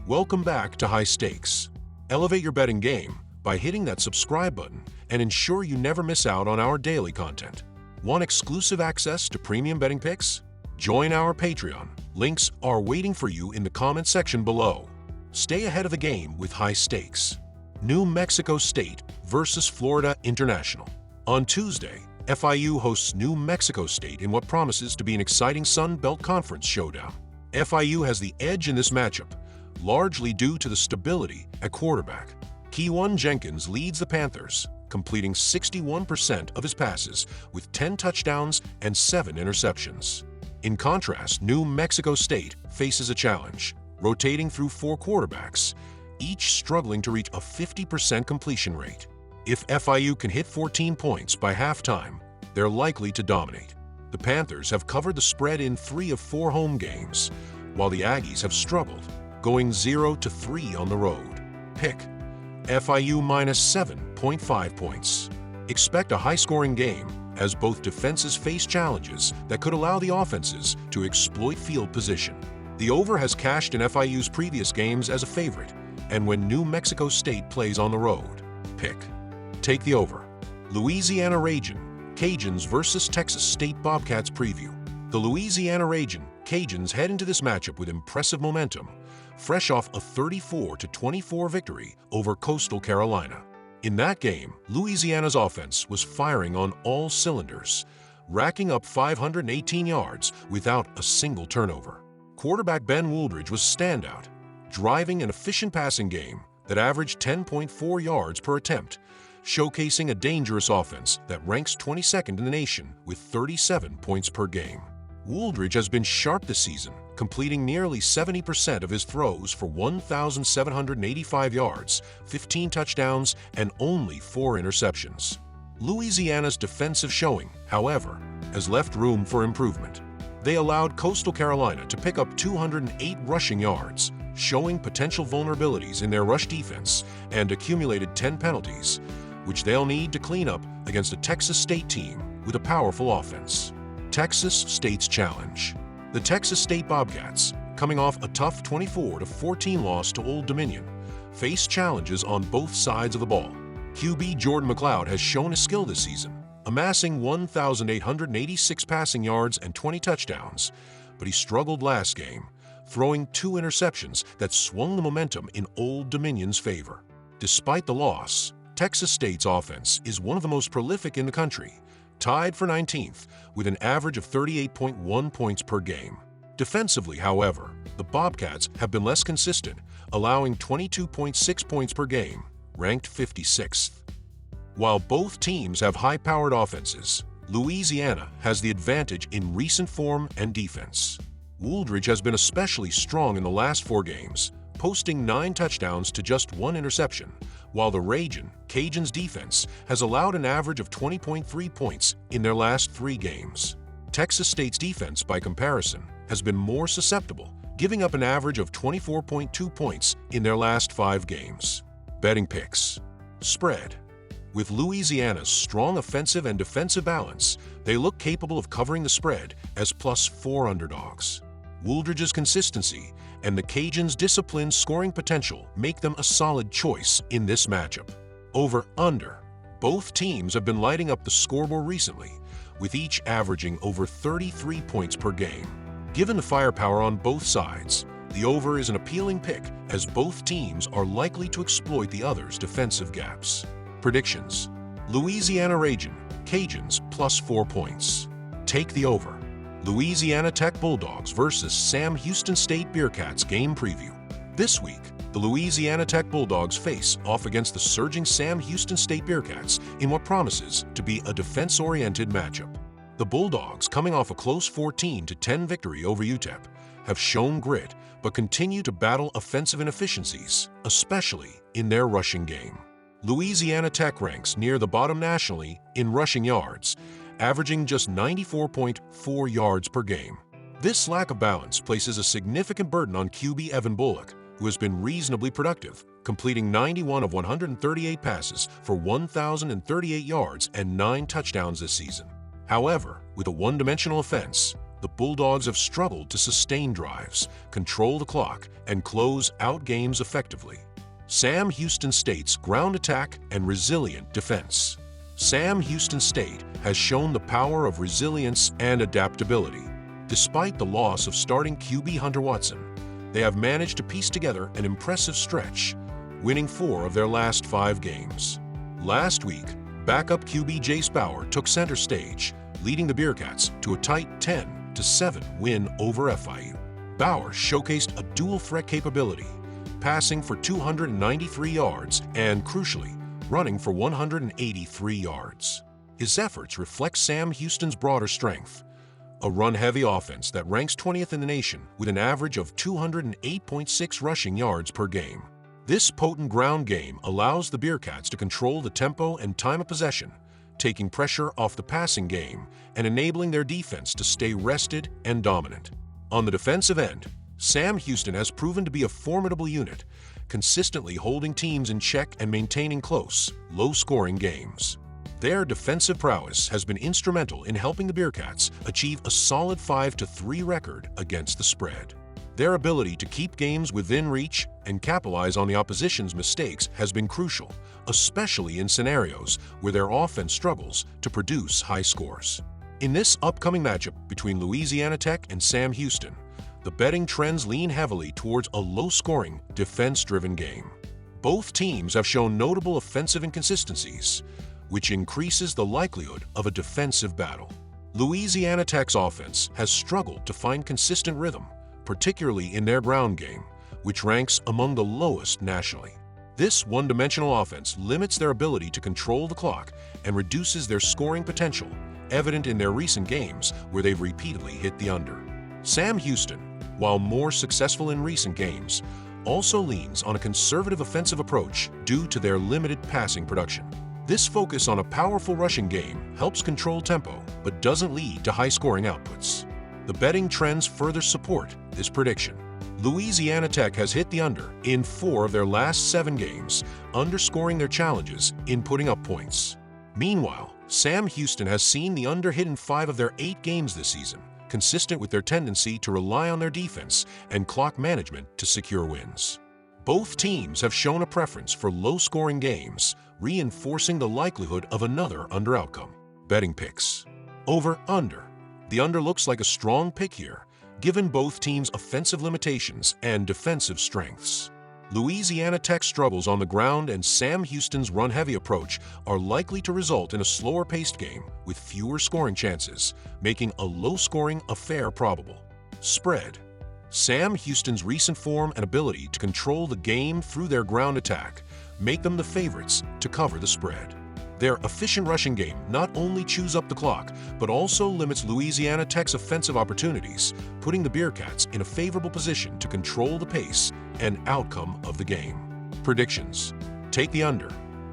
Welcome back to High Stakes. Elevate your betting game by hitting that subscribe button and ensure you never miss out on our daily content. Want exclusive access to premium betting picks? Join our Patreon. Links are waiting for you in the comment section below. Stay ahead of the game with High Stakes. New Mexico State versus Florida International. On Tuesday, FIU hosts New Mexico State in what promises to be an exciting Sun Belt Conference showdown. FIU has the edge in this matchup, largely due to the stability at quarterback. Keyone Jenkins leads the Panthers, completing 61% of his passes with 10 touchdowns and 7 interceptions. In contrast, New Mexico State faces a challenge, rotating through 4 quarterbacks, each struggling to reach a 50% completion rate. If FIU can hit 14 points by halftime, they're likely to dominate. The Panthers have covered the spread in 3 of 4 home games, while the Aggies have struggled, going 0-3 on the road. Pick FIU minus 7.5 points. Expect a high-scoring game as both defenses face challenges that could allow the offenses to exploit field position. The over has cashed in FIU's previous games as a favorite, and when New Mexico State plays on the road, pick. Take the over. Louisiana Ragin' Cajuns versus Texas State Bobcats preview. The Louisiana Ragin' Cajuns head into this matchup with impressive momentum, fresh off a 34-24 victory over Coastal Carolina. In that game, Louisiana's offense was firing on all cylinders, racking up 518 yards without a single turnover. Quarterback Ben Wooldridge was standout, driving an efficient passing game that averaged 10.4 yards per attempt, showcasing a dangerous offense that ranks 22nd in the nation with 37 points per game. Wooldridge has been sharp this season, completing nearly 70% of his throws for 1,785 yards, 15 touchdowns, and only 4 interceptions. Louisiana's defensive showing, however, has left room for improvement. They allowed Coastal Carolina to pick up 208 rushing yards, showing potential vulnerabilities in their rush defense, and accumulated 10 penalties, which they'll need to clean up against a Texas State team with a powerful offense. Texas State's challenge. The Texas State Bobcats, coming off a tough 24-14 loss to Old Dominion, face challenges on both sides of the ball. QB Jordan McLeod has shown his skill this season, amassing 1,886 passing yards and 20 touchdowns, but he struggled last game, throwing 2 interceptions that swung the momentum in Old Dominion's favor. Despite the loss, Texas State's offense is one of the most prolific in the country, tied for 19th with an average of 38.1 points per game. Defensively, however, the Bobcats have been less consistent, allowing 22.6 points per game, ranked 56th. While both teams have high-powered offenses, Louisiana has the advantage in recent form and defense. Wooldridge has been especially strong in the last 4 games, posting 9 touchdowns to just 1 interception, while the Ragin' Cajuns defense has allowed an average of 20.3 points in their last 3 games. Texas State's defense, by comparison, has been more susceptible, giving up an average of 24.2 points in their last 5 games. Betting picks. Spread. With Louisiana's strong offensive and defensive balance, they look capable of covering the spread as +4 underdogs. Wooldridge's consistency and the Cajuns' disciplined scoring potential make them a solid choice in this matchup. Over/under. Both teams have been lighting up the scoreboard recently, with each averaging over 33 points per game. Given the firepower on both sides, the over is an appealing pick as both teams are likely to exploit the other's defensive gaps. Predictions. Louisiana Ragin' Cajuns +4 points. Take the over. Louisiana Tech Bulldogs versus Sam Houston State Bearcats game preview. This week, the Louisiana Tech Bulldogs face off against the surging Sam Houston State Bearcats in what promises to be a defense-oriented matchup. The Bulldogs, coming off a close 14-10 victory over UTEP, have shown grit but continue to battle offensive inefficiencies, especially in their rushing game. Louisiana Tech ranks near the bottom nationally in rushing yards, averaging just 94.4 yards per game. This lack of balance places a significant burden on QB Evan Bullock, who has been reasonably productive, completing 91 of 138 passes for 1,038 yards and 9 touchdowns this season. However, with a one-dimensional offense, the Bulldogs have struggled to sustain drives, control the clock, and close out games effectively. Sam Houston State's ground attack and resilient defense. Sam Houston State has shown the power of resilience and adaptability. Despite the loss of starting QB Hunter Watson, they have managed to piece together an impressive stretch, winning 4 of their last 5 games. Last week, backup QB Jace Bauer took center stage, leading the Bearcats to a tight 10-7 win over FIU. Bauer showcased a dual-threat capability, passing for 293 yards and, crucially, running for 183 yards. His efforts reflect Sam Houston's broader strength, a run-heavy offense that ranks 20th in the nation with an average of 208.6 rushing yards per game. This potent ground game allows the Bearcats to control the tempo and time of possession, taking pressure off the passing game and enabling their defense to stay rested and dominant. On the defensive end, Sam Houston has proven to be a formidable unit, consistently holding teams in check and maintaining close, low-scoring games. Their defensive prowess has been instrumental in helping the Bearcats achieve a solid 5-3 record against the spread. Their ability to keep games within reach and capitalize on the opposition's mistakes has been crucial, especially in scenarios where their offense struggles to produce high scores. In this upcoming matchup between Louisiana Tech and Sam Houston, the betting trends lean heavily towards a low-scoring, defense-driven game. Both teams have shown notable offensive inconsistencies, which increases the likelihood of a defensive battle. Louisiana Tech's offense has struggled to find consistent rhythm, particularly in their ground game, which ranks among the lowest nationally. This one-dimensional offense limits their ability to control the clock and reduces their scoring potential, evident in their recent games where they've repeatedly hit the under. Sam Houston, while more successful in recent games, also leans on a conservative offensive approach due to their limited passing production. This focus on a powerful rushing game helps control tempo, but doesn't lead to high-scoring outputs. The betting trends further support this prediction. Louisiana Tech has hit the under in 4 of their last 7 games, underscoring their challenges in putting up points. Meanwhile, Sam Houston has seen the under hit in 5 of their 8 games this season, consistent with their tendency to rely on their defense and clock management to secure wins. Both teams have shown a preference for low-scoring games, reinforcing the likelihood of another under outcome. Betting picks. Over/under. The under looks like a strong pick here, given both teams' offensive limitations and defensive strengths. Louisiana Tech's struggles on the ground and Sam Houston's run-heavy approach are likely to result in a slower-paced game with fewer scoring chances, making a low-scoring affair probable. Spread. Sam Houston's recent form and ability to control the game through their ground attack make them the favorites to cover the spread. Their efficient rushing game not only chews up the clock, but also limits Louisiana Tech's offensive opportunities, putting the Bearcats in a favorable position to control the pace and outcome of the game. Predictions. Take the under.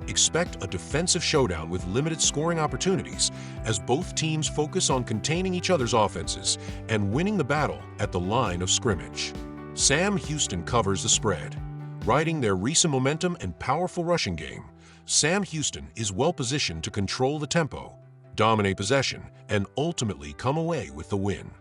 Expect a defensive showdown with limited scoring opportunities as both teams focus on containing each other's offenses and winning the battle at the line of scrimmage. Sam Houston covers the spread. Riding their recent momentum and powerful rushing game, Sam Houston is well-positioned to control the tempo, dominate possession, and ultimately come away with the win.